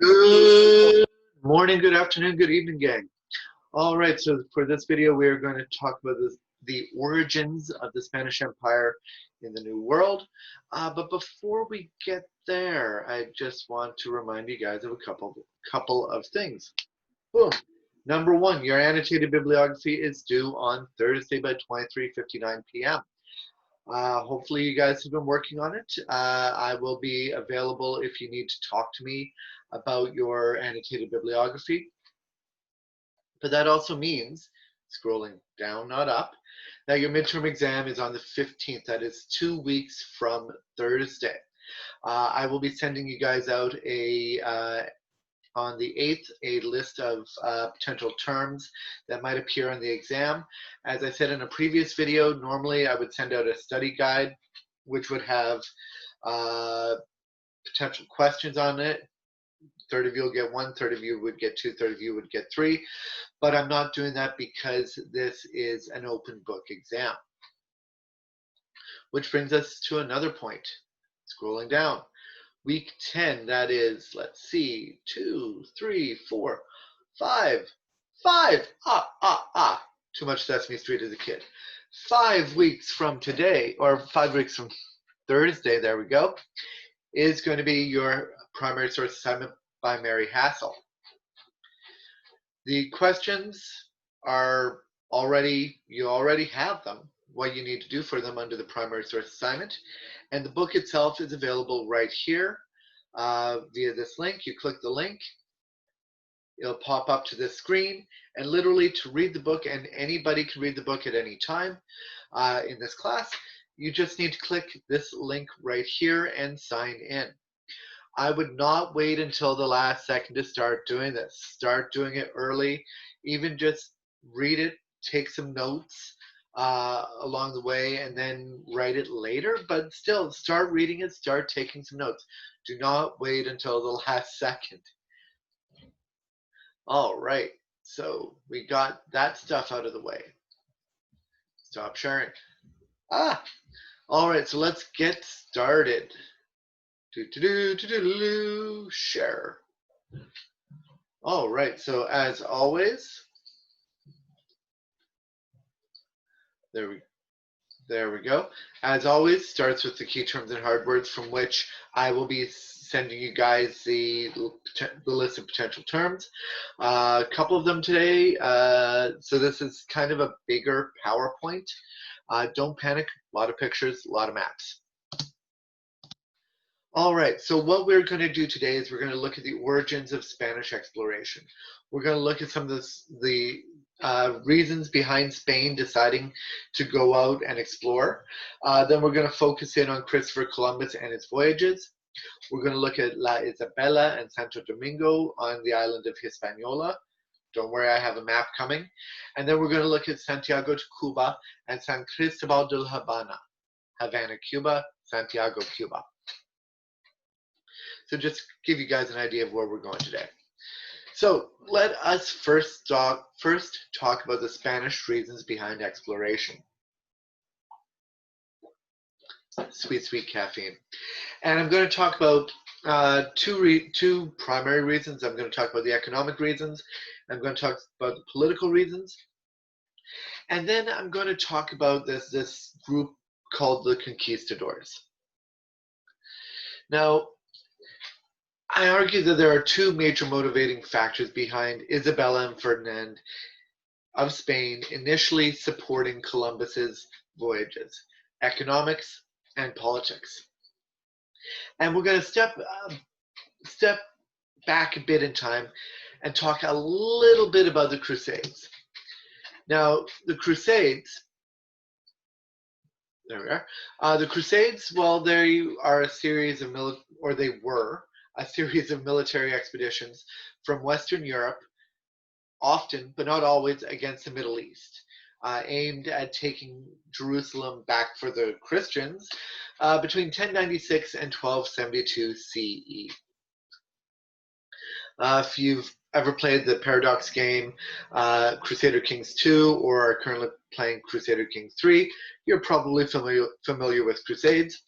Good morning, good afternoon, good evening, gang. All right, so for this video, we're going to talk about the origins of the Spanish Empire in the New World. But before we get there, I just want to remind you guys of a couple of things. Boom. Number one, your annotated bibliography is due on Thursday by 23:59 p.m. Hopefully you guys have been working on it. I will be available if you need to talk to me about your annotated bibliography. But that also means, scrolling down, not up, that your midterm exam is on the 15th. That is 2 weeks from Thursday. I will be sending you guys out on the 8th, a list of potential terms that might appear on the exam. As I said in a previous video, normally I would send out a study guide, which would have potential questions on it. Third of you will get one, third of you would get two, third of you would get three. But I'm not doing that because this is an open book exam. Which brings us to another point. Scrolling down. Week 10, that is, let's see, 2, 3, 4, 5. Too much Sesame Street as a kid. 5 weeks from today, or 5 weeks from Thursday, there we go, is going to be your primary source assignment by Mary Hassel. The questions are you already have them, what you need to do for them under the primary source assignment. And the book itself is available right here via this link. You click the link, it'll pop up to this screen, and literally to read the book, and anybody can read the book at any time in this class, you just need to click this link right here and sign in. I would not wait until the last second to start doing this. Start doing it early. Even just read it, take some notes along the way, and then write it later. But still, start reading it, start taking some notes. Do not wait until the last second. All right, so we got that stuff out of the way. Stop sharing. All right, so let's get started. Share. All right, so as always, there we go. As always, starts with the key terms and hard words, from which I will be sending you guys the list of potential terms. A couple of them today. So this is kind of a bigger PowerPoint. Don't panic. A lot of pictures, a lot of maps. All right, so what we're going to do today is we're going to look at the origins of Spanish exploration. We're going to look at some of the reasons behind Spain deciding to go out and explore. Then we're going to focus in on Christopher Columbus and his voyages. We're going to look at La Isabela and Santo Domingo on the island of Hispaniola. Don't worry, I have a map coming. And then we're going to look at Santiago de Cuba and San Cristobal de Havana, Cuba, Santiago, Cuba. So just give you guys an idea of where we're going today. So let us first talk about the Spanish reasons behind exploration. Sweet, sweet caffeine. And I'm going to talk about two primary reasons. I'm going to talk about the economic reasons. I'm going to talk about the political reasons. And then I'm going to talk about this group called the Conquistadors. Now, I argue that there are two major motivating factors behind Isabella and Ferdinand of Spain initially supporting Columbus's voyages: economics and politics. And we're going to step back a bit in time and talk a little bit about the Crusades. Now, the Crusades, there we are. The Crusades, well, they are a series of a series of military expeditions from Western Europe, often, but not always, against the Middle East, aimed at taking Jerusalem back for the Christians between 1096 and 1272 CE. If you've ever played the Paradox game, Crusader Kings 2, or are currently playing Crusader Kings 3, you're probably familiar with Crusades.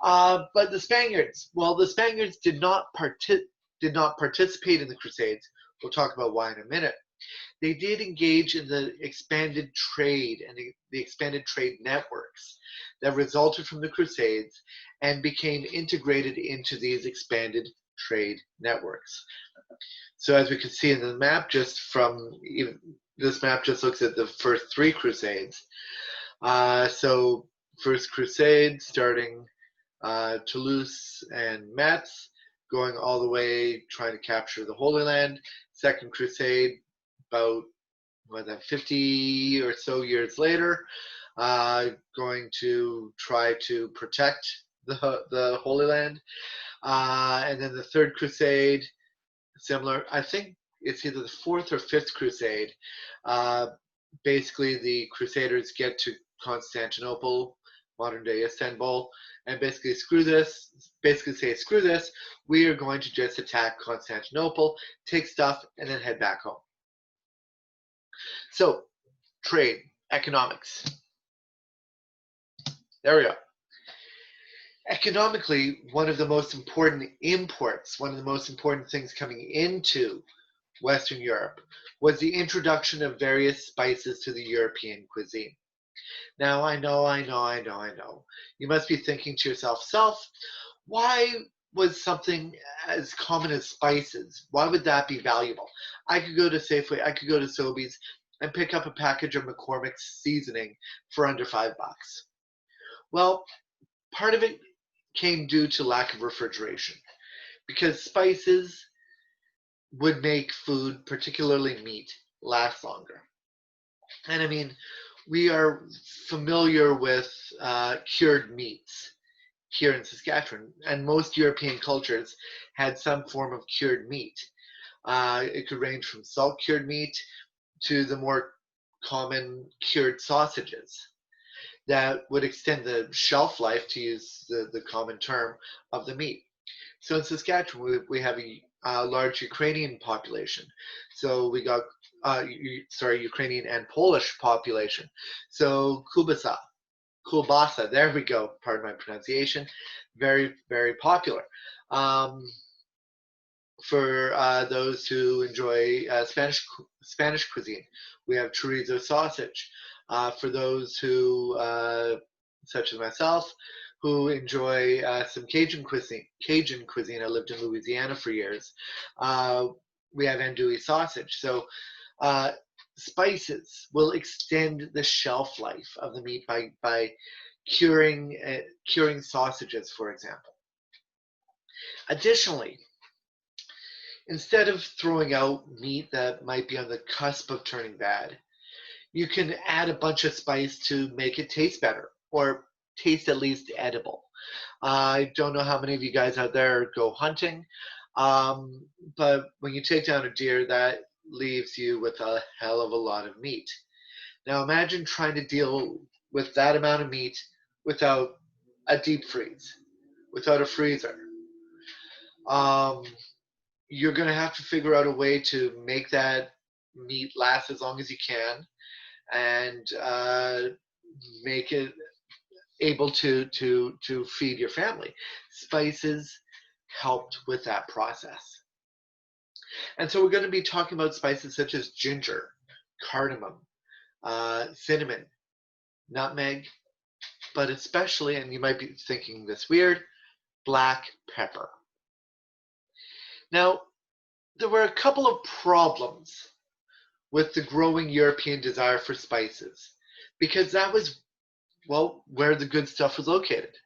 But the Spaniards, well, the Spaniards did not did not participate in the Crusades. We'll talk about why in a minute. They did engage in the expanded trade and the expanded trade networks that resulted from the Crusades and became integrated into these expanded trade networks. So as we can see in the map, this map just looks at the first three Crusades. So First Crusade starting Toulouse and Metz, going all the way trying to capture the Holy Land. Second Crusade, about 50 or so years later, going to try to protect the Holy Land. And then the Third Crusade, similar. I think it's either the Fourth or Fifth Crusade. Basically, the Crusaders get to Constantinople, modern day Istanbul, and basically say, screw this, we are going to just attack Constantinople, take stuff, and then head back home. So, trade, economics. There we go. Economically, one of the most important imports, one of the most important things coming into Western Europe was the introduction of various spices to the European cuisine. Now, I know. You must be thinking to yourself, why was something as common as spices, why would that be valuable? I could go to Safeway, I could go to Sobeys and pick up a package of McCormick's seasoning for under $5. Well, part of it came due to lack of refrigeration, because spices would make food, particularly meat, last longer. And I mean, we are familiar with cured meats here in Saskatchewan, and most European cultures had some form of cured meat. It could range from salt cured meat to the more common cured sausages that would extend the shelf life, to use the common term, of the meat. So in Saskatchewan, we have a large Ukrainian population. So we got, Ukrainian and Polish population. So kielbasa, there we go, pardon my pronunciation, very, very popular. For those who enjoy Spanish cuisine, we have chorizo sausage. For those who, such as myself, who enjoy some Cajun cuisine, I lived in Louisiana for years. We have andouille sausage. So spices will extend the shelf life of the meat by curing sausages, for example. Additionally, instead of throwing out meat that might be on the cusp of turning bad, you can add a bunch of spice to make it taste better, or taste at least edible. I don't know how many of you guys out there go hunting, but when you take down a deer, that leaves you with a hell of a lot of meat. Now imagine trying to deal with that amount of meat without a deep freeze, without a freezer. You're going to have to figure out a way to make that meat last as long as you can, and make it able to feed your family. Spices helped with that process. And so we're going to be talking about spices such as ginger, cardamom, cinnamon, nutmeg, but especially, and you might be thinking this weird, black pepper. Now, there were a couple of problems with the growing European desire for spices, because that was, well, where the good stuff was located.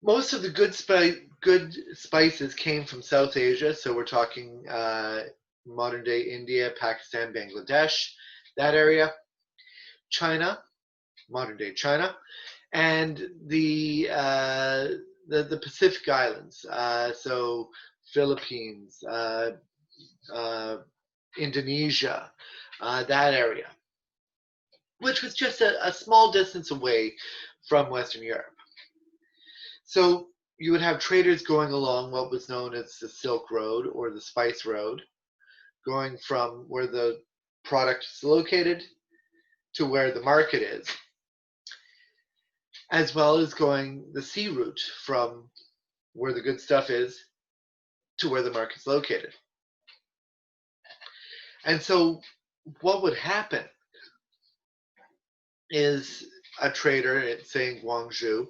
Most of the good spices came from South Asia, so we're talking modern day India, Pakistan, Bangladesh, that area, China, modern day China, and the Pacific Islands, so Philippines, Indonesia, that area, which was just a small distance away from Western Europe. So you would have traders going along what was known as the Silk Road or the Spice Road, going from where the product is located to where the market is, as well as going the sea route from where the good stuff is to where the market's located. And so what would happen is a trader, say in Guangzhou,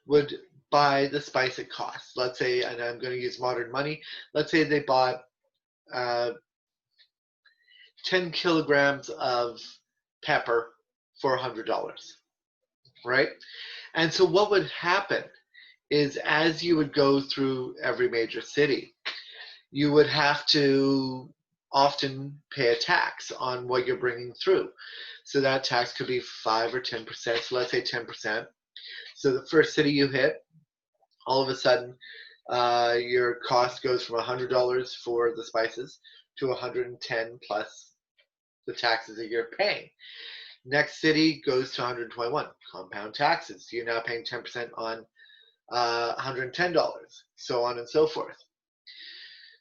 would buy the spice at cost. Let's say, and I'm going to use modern money, let's say they bought 10 kilograms of pepper for $100, right? And so what would happen is as you would go through every major city, you would have to often pay a tax on what you're bringing through. So that tax could be 5 or 10%. So let's say 10%. So the first city you hit, all of a sudden, your cost goes from $100 for the spices to $110 plus the taxes that you're paying. Next city goes to $121, compound taxes. You're now paying 10% on $110, so on and so forth.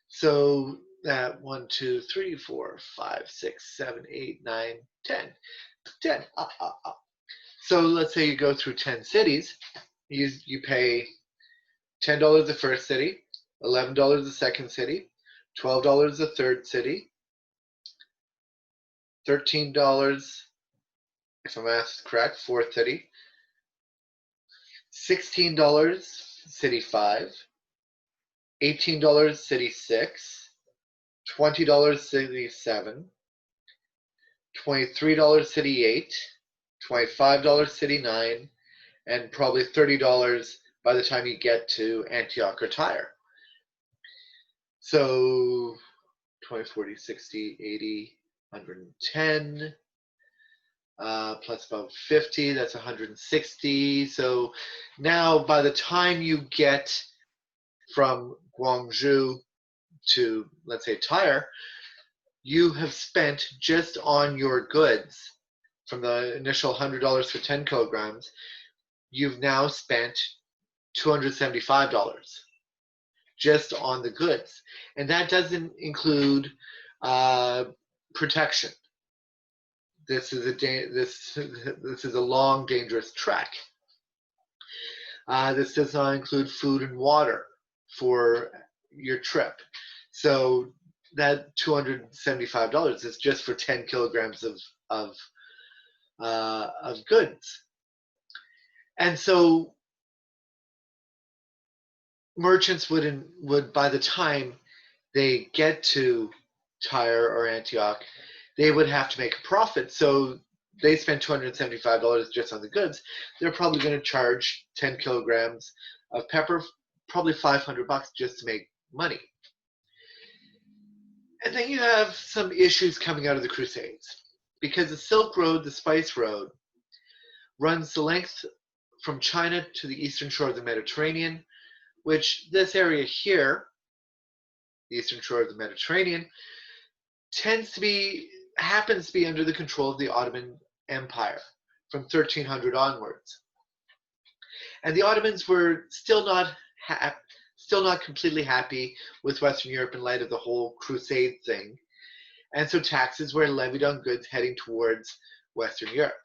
So that 1, 2, 3, 4, 5, 6, 7, 8, 9, 10. 10. So let's say you go through 10 cities, you pay $10 the first city, $11 the second city, $12 the third city, $13, if my math is correct, fourth city, $16 city 5, $18 city 6, $20 city 7, $23 city 8, $25 city 9, and probably $30 by the time you get to Antioch or Tyre. So 20, 40, 60, 80, 110, plus about 50, that's 160. So now by the time you get from Guangzhou to, let's say, Tyre, you have spent just on your goods from the initial $100 for 10 kilograms, you've now spent $275 just on the goods. And that doesn't include protection. This is a long, dangerous trek. This does not include food and water for your trip. So that $275 is just for 10 kilograms of goods. And so merchants would by the time they get to Tyre or Antioch, they would have to make a profit. So they spend $275 just on the goods. They're probably going to charge 10 kilograms of pepper, probably $500 just to make money. And then you have some issues coming out of the Crusades, because the Silk Road, the Spice Road, runs the length from China to the eastern shore of the Mediterranean, which this area here, the eastern shore of the Mediterranean, happens to be under the control of the Ottoman Empire from 1300 onwards. And the Ottomans were still not completely happy with Western Europe in light of the whole Crusade thing. And so taxes were levied on goods heading towards Western Europe.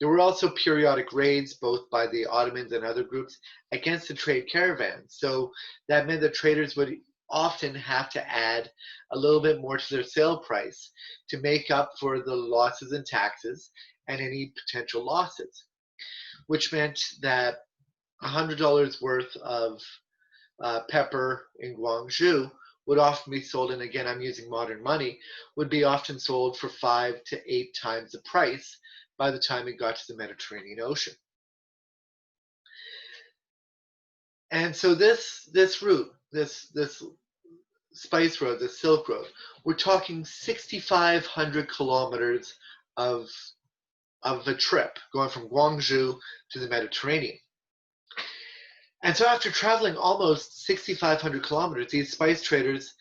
There were also periodic raids, both by the Ottomans and other groups, against the trade caravans. So that meant that traders would often have to add a little bit more to their sale price to make up for the losses in taxes and any potential losses, which meant that $100 worth of pepper in Guangzhou would often be sold, and again, I'm using modern money, would be often sold for 5 to 8 times the price by the time it got to the Mediterranean Ocean. And so this route, this Spice Road, the Silk Road, we're talking 6,500 kilometers of a trip going from Guangzhou to the Mediterranean. And so after traveling almost 6,500 kilometers, these spice traders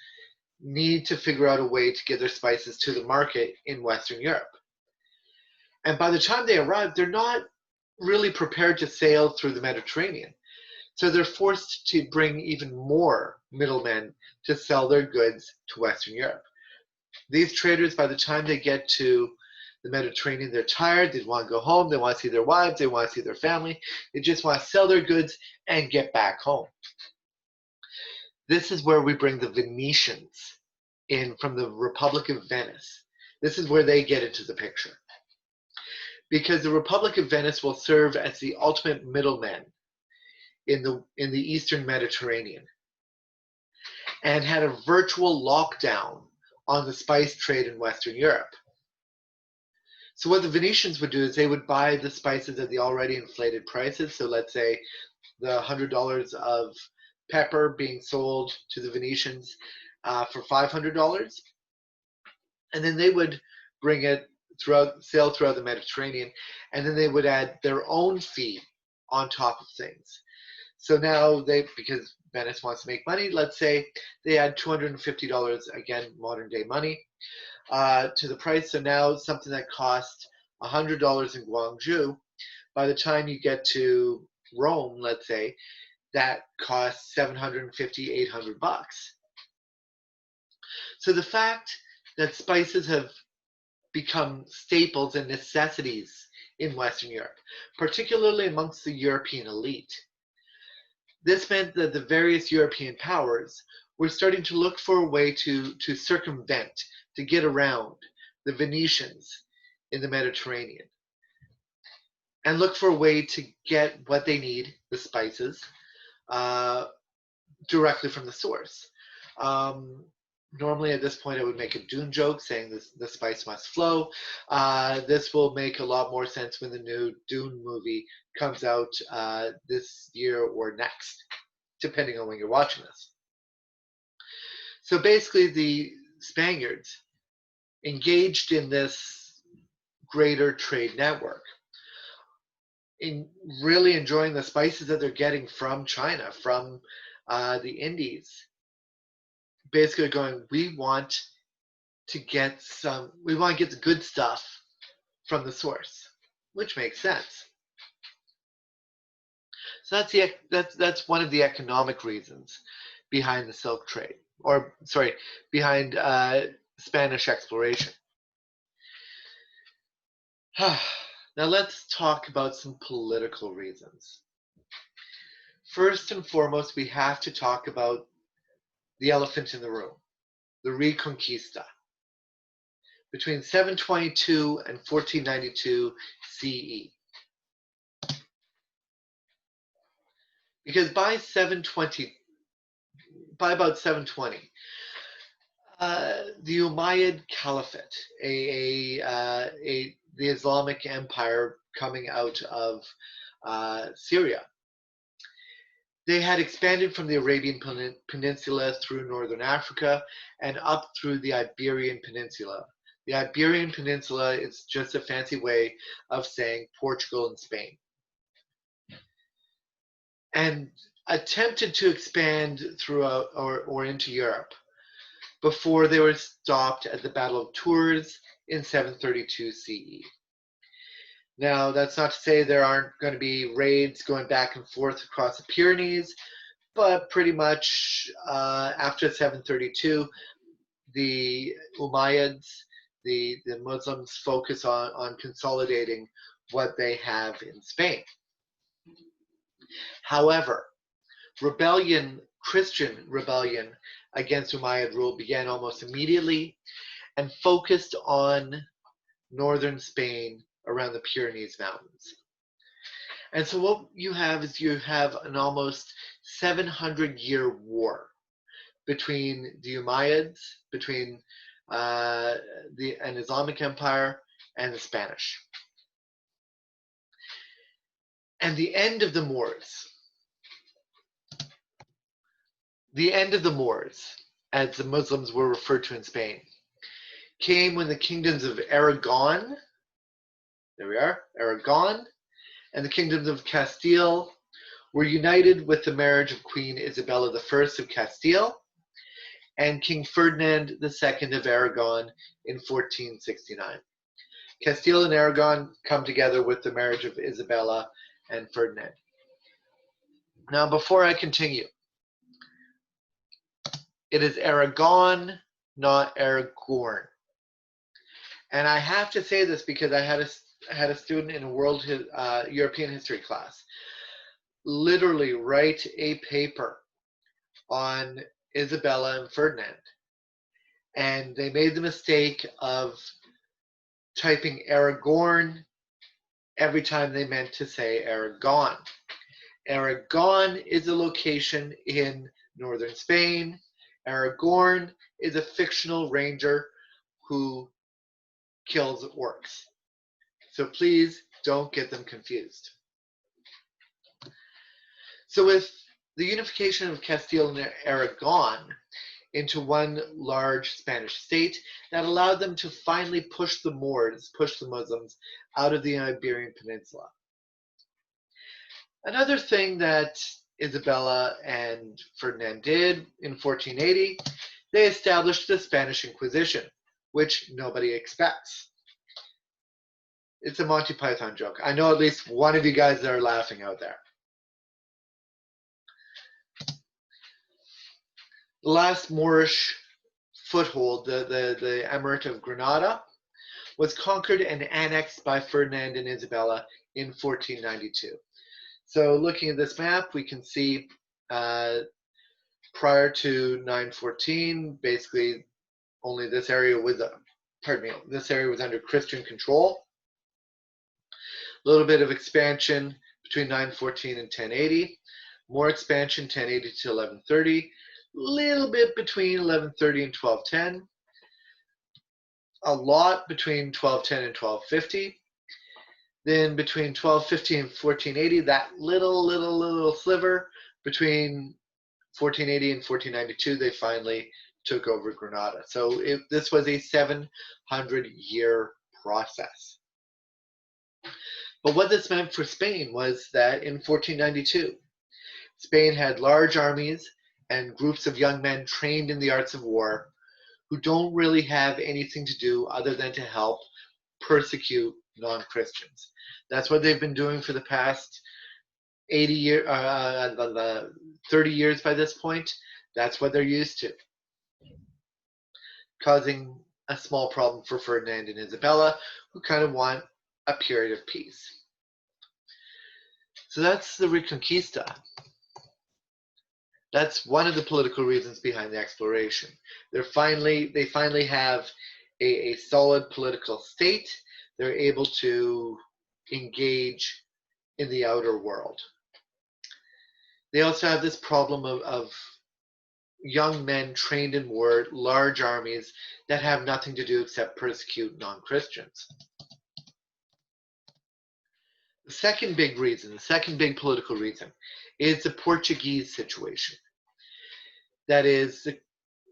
need to figure out a way to get their spices to the market in Western Europe. And by the time they arrive, they're not really prepared to sail through the Mediterranean. So they're forced to bring even more middlemen to sell their goods to Western Europe. These traders, by the time they get to the Mediterranean, they're tired, they want to go home, they want to see their wives, they want to see their family, they just want to sell their goods and get back home. This is where we bring the Venetians in from the Republic of Venice. This is where they get into the picture. Because the Republic of Venice will serve as the ultimate middleman in the Eastern Mediterranean, and had a virtual lockdown on the spice trade in Western Europe. So what the Venetians would do is they would buy the spices at the already inflated prices. So let's say the $100 of pepper being sold to the Venetians for $500, and then they would bring it sail throughout the Mediterranean, and then they would add their own fee on top of things. So now because Venice wants to make money, let's say they add $250, again, modern day money, to the price. So now something that cost $100 in Guangzhou, by the time you get to Rome, let's say, that costs $750, $800. So the fact that spices have become staples and necessities in Western Europe, particularly amongst the European elite, this meant that the various European powers were starting to look for a way to circumvent, to get around the Venetians in the Mediterranean, and look for a way to get what they need, the spices, directly from the source. Normally at this point I would make a Dune joke saying the spice must flow. This will make a lot more sense when the new Dune movie comes out this year or next, depending on when you're watching this. So basically the Spaniards engaged in this greater trade network, in really enjoying the spices that they're getting from China, from the Indies, basically going, we want to get the good stuff from the source, which makes sense. So that's one of the economic reasons behind the silk trade, or sorry, behind Spanish exploration. Now let's talk about some political reasons. First and foremost, we have to talk about the elephant in the room, the Reconquista, between 722 and 1492 CE. Because by about 720, the Umayyad Caliphate, the Islamic Empire coming out of Syria, they had expanded from the Arabian Peninsula through northern Africa and up through the Iberian Peninsula. The Iberian Peninsula is just a fancy way of saying Portugal and Spain. And attempted to expand throughout or into Europe before they were stopped at the Battle of Tours in 732 CE. Now, that's not to say there aren't going to be raids going back and forth across the Pyrenees, but pretty much after 732, the Umayyads, the Muslims, focus on consolidating what they have in Spain. However, Christian rebellion against Umayyad rule began almost immediately and focused on northern Spain around the Pyrenees Mountains. And so what you have is you have an almost 700-year war between the Umayyads, between an Islamic empire and the Spanish. And the end of the Moors, as the Muslims were referred to in Spain, came when the kingdoms of Aragon, Aragon, and the kingdoms of Castile were united with the marriage of Queen Isabella I of Castile and King Ferdinand II of Aragon in 1469. Castile and Aragon come together with the marriage of Isabella and Ferdinand. Now, before I continue, it is Aragon, not Aragorn. And I have to say this because I had a student in a European history class literally write a paper on Isabella and Ferdinand. And they made the mistake of typing Aragorn every time they meant to say Aragon. Aragon is a location in northern Spain. Aragorn is a fictional ranger who kills orcs. So please don't get them confused. So with the unification of Castile and Aragon into one large Spanish state, that allowed them to finally push the Moors, push the Muslims out of the Iberian Peninsula. Another thing that Isabella and Ferdinand did in 1480, they established the Spanish Inquisition, which nobody expects. It's a Monty Python joke. I know at least one of you guys that are laughing out there. The last Moorish foothold, the Emirate of Granada, was conquered and annexed by Ferdinand and Isabella in 1492. So looking at this map, we can see prior to 914, basically only this area was, this area was under Christian control. A little bit of expansion between 914 and 1080, more expansion 1080 to 1130, little bit between 1130 and 1210, a lot between 1210 and 1250. Then between 1250 and 1480, that little sliver between 1480 and 1492, they finally took over Granada. So this was a 700-year process. But what this meant for Spain was that in 1492, Spain had large armies and groups of young men trained in the arts of war who don't really have anything to do other than to help persecute non-Christians. That's what they've been doing for the past 30 years by this point. That's what they're used to, causing a small problem for Ferdinand and Isabella, who kind of want a period of peace. So that's the Reconquista. That's one of the political reasons behind the exploration. They finally have a solid political state. They're able to engage in the outer world. They also have this problem of young men trained in war, large armies that have nothing to do except persecute non-Christians. The second big reason, the second big political reason, is the Portuguese situation. That is the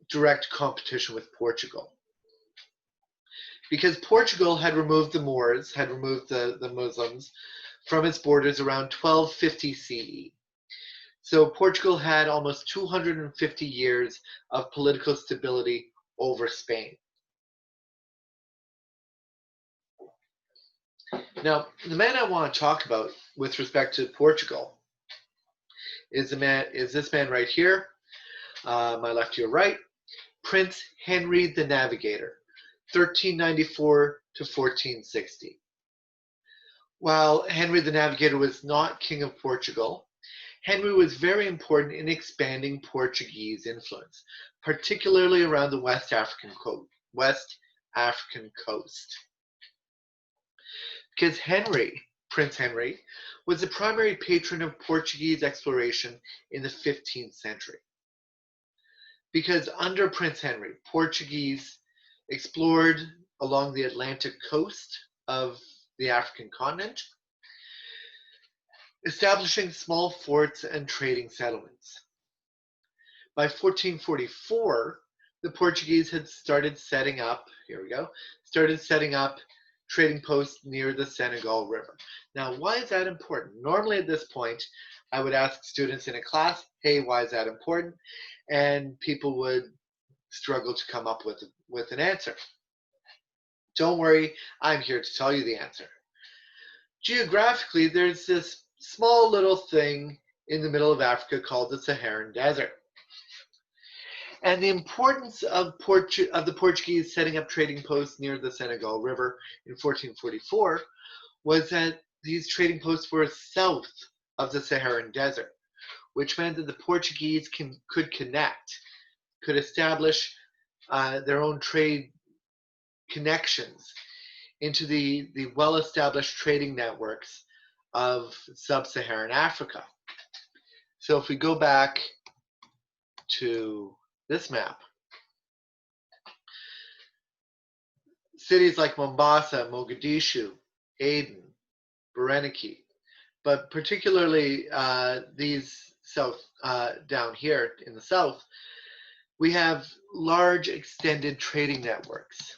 direct competition with Portugal. Because Portugal had removed the Moors, had removed the Muslims from its borders around 1250 CE. So Portugal had almost 250 years of political stability over Spain. Now, the man I want to talk about with respect to Portugal is this man right here, my left to your right, Prince Henry the Navigator, 1394 to 1460. While Henry the Navigator was not King of Portugal, Henry was very important in expanding Portuguese influence, particularly around the West African coast. Because Prince Henry, was the primary patron of Portuguese exploration in the 15th century. Because under Prince Henry, Portuguese explored along the Atlantic coast of the African continent, establishing small forts and trading settlements. By 1444, the Portuguese had started setting up trading posts near the Senegal River. Now, why is that important? Normally at this point, I would ask students in a class, hey, why is that important? And people would struggle to come up with an answer. Don't worry, I'm here to tell you the answer. Geographically, there's this small little thing in the middle of Africa called the Saharan Desert. And the importance of the Portuguese setting up trading posts near the Senegal River in 1444 was that these trading posts were south of the Saharan Desert, which meant that the Portuguese could connect could establish their own trade connections into the well-established trading networks of sub-Saharan Africa. So if we go back to this map, cities like Mombasa, Mogadishu, Aden, Berenike, but particularly these south down here in the south, we have large extended trading networks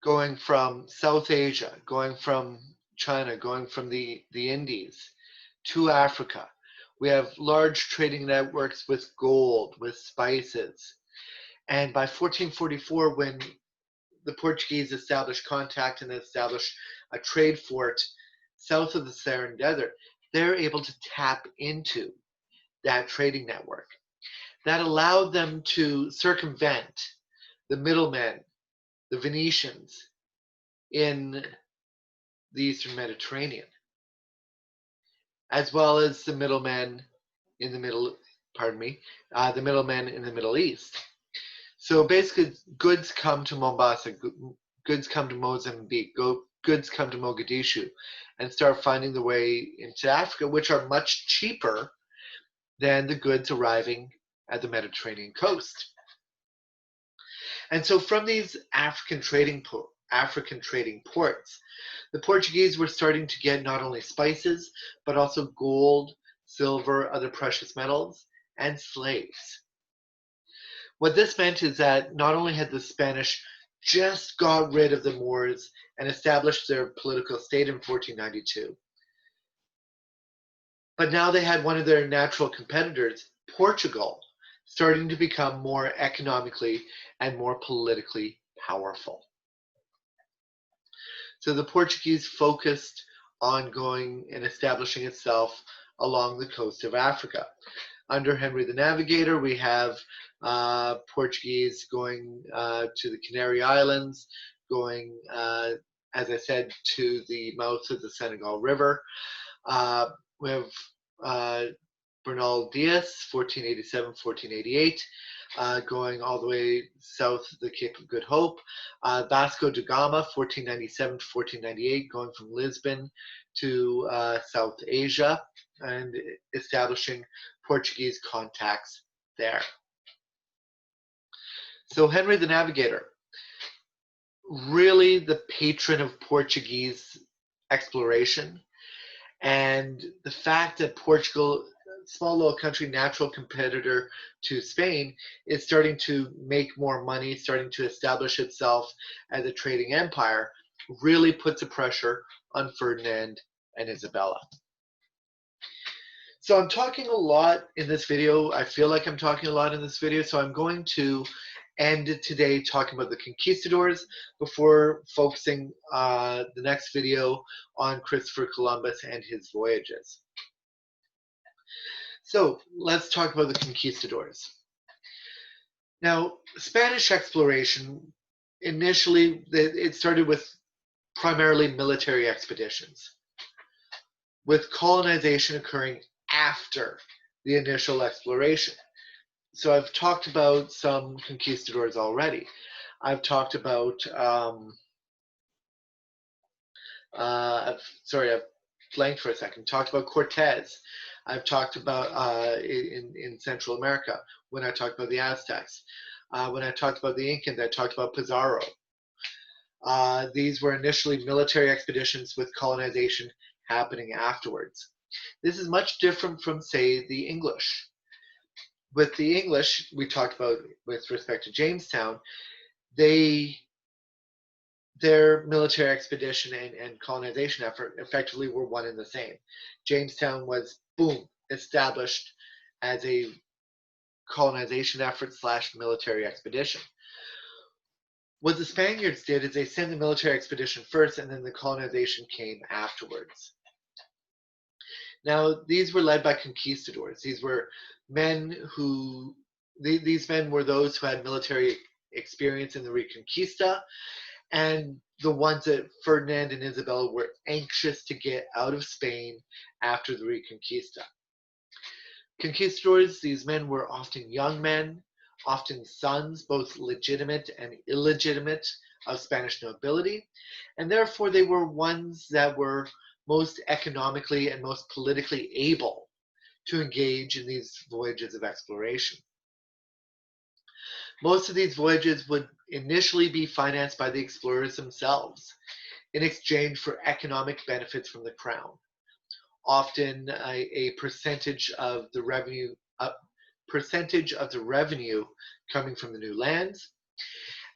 going from South Asia, going from China, going from the Indies to Africa. We have large trading networks with gold, with spices. And by 1444, when the Portuguese established contact and established a trade fort south of the Saharan Desert, they're able to tap into that trading network. That allowed them to circumvent the middlemen, the Venetians, in the Eastern Mediterranean, as well as the middlemen in the the middlemen in the Middle East. So basically, goods come to Mombasa, goods come to Mozambique, goods come to Mogadishu, and start finding the way into Africa, which are much cheaper than the goods arriving at the Mediterranean coast. And so from these African trading ports, the Portuguese were starting to get not only spices, but also gold, silver, other precious metals, and slaves. What this meant is that not only had the Spanish just got rid of the Moors and established their political state in 1492, but now they had one of their natural competitors, Portugal, starting to become more economically and more politically powerful. So the Portuguese focused on going and establishing itself along the coast of Africa. Under Henry the Navigator, we have Portuguese going to the Canary Islands, going, as I said, to the mouth of the Senegal River. We have Bernal Diaz, 1487, 1488, going all the way south of the Cape of Good Hope. Vasco da Gama, 1497 to 1498, going from Lisbon to South Asia and establishing Portuguese contacts there. So Henry the Navigator, really the patron of Portuguese exploration, and the fact that Portugal, small little country, natural competitor to Spain, is starting to make more money, starting to establish itself as a trading empire, really puts a pressure on Ferdinand and Isabella. So I'm talking a lot in this video. I feel like I'm talking a lot in this video, so I'm going to end today talking about the conquistadors before focusing the next video on Christopher Columbus and his voyages. So let's talk about the conquistadors. Now, Spanish exploration, initially, it started with primarily military expeditions, with colonization occurring after the initial exploration. So I've talked about some conquistadors already. I've talked about, I've blanked for a second. Talked about Cortez. I've talked about in Central America when I talked about the Aztecs. When I talked about the Incans, I talked about Pizarro. These were initially military expeditions with colonization happening afterwards. This is much different from, say, the English. With the English, we talked about with respect to Jamestown, their military expedition and colonization effort effectively were one and the same. Jamestown was, boom, established as a colonization effort / military expedition. What the Spaniards did is they sent the military expedition first, and then the colonization came afterwards. Now, these were led by conquistadors. These were men who, these men were those who had military experience in the Reconquista, and the ones that Ferdinand and Isabella were anxious to get out of Spain after the Reconquista. Conquistadors, these men were often young men, often sons, both legitimate and illegitimate, of Spanish nobility, and therefore they were ones that were most economically and most politically able to engage in these voyages of exploration. Most of these voyages would initially be financed by the explorers themselves in exchange for economic benefits from the crown. Often a percentage of the revenue coming from the new lands,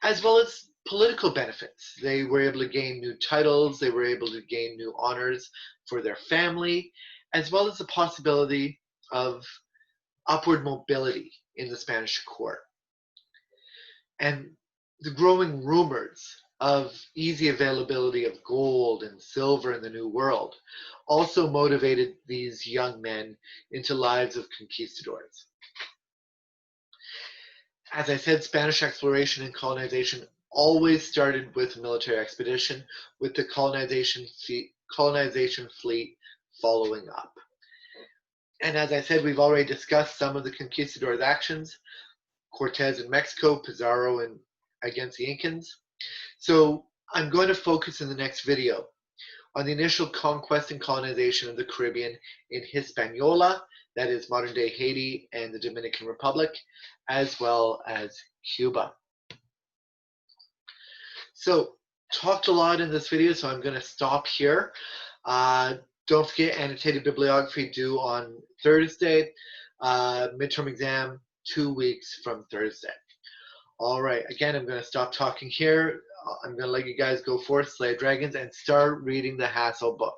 as well as political benefits. They were able to gain new titles, they were able to gain new honors for their family, as well as the possibility of upward mobility in the Spanish court. And the growing rumors of easy availability of gold and silver in the New World also motivated these young men into lives of conquistadors. As I said, Spanish exploration and colonization always started with a military expedition, with the colonization fleet following up. And as I said, we've already discussed some of the conquistadors' actions. Cortez in Mexico, Pizarro against the Incans. So I'm going to focus in the next video on the initial conquest and colonization of the Caribbean in Hispaniola, that is modern-day Haiti and the Dominican Republic, as well as Cuba. So, talked a lot in this video, so I'm going to stop here. Don't forget, annotated bibliography due on Thursday. Midterm exam 2 weeks from Thursday. All right, again, I'm going to stop talking here. I'm going to let you guys go forth, slay dragons, and start reading the Hassel book.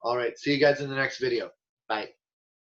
All right, see you guys in the next video. Bye.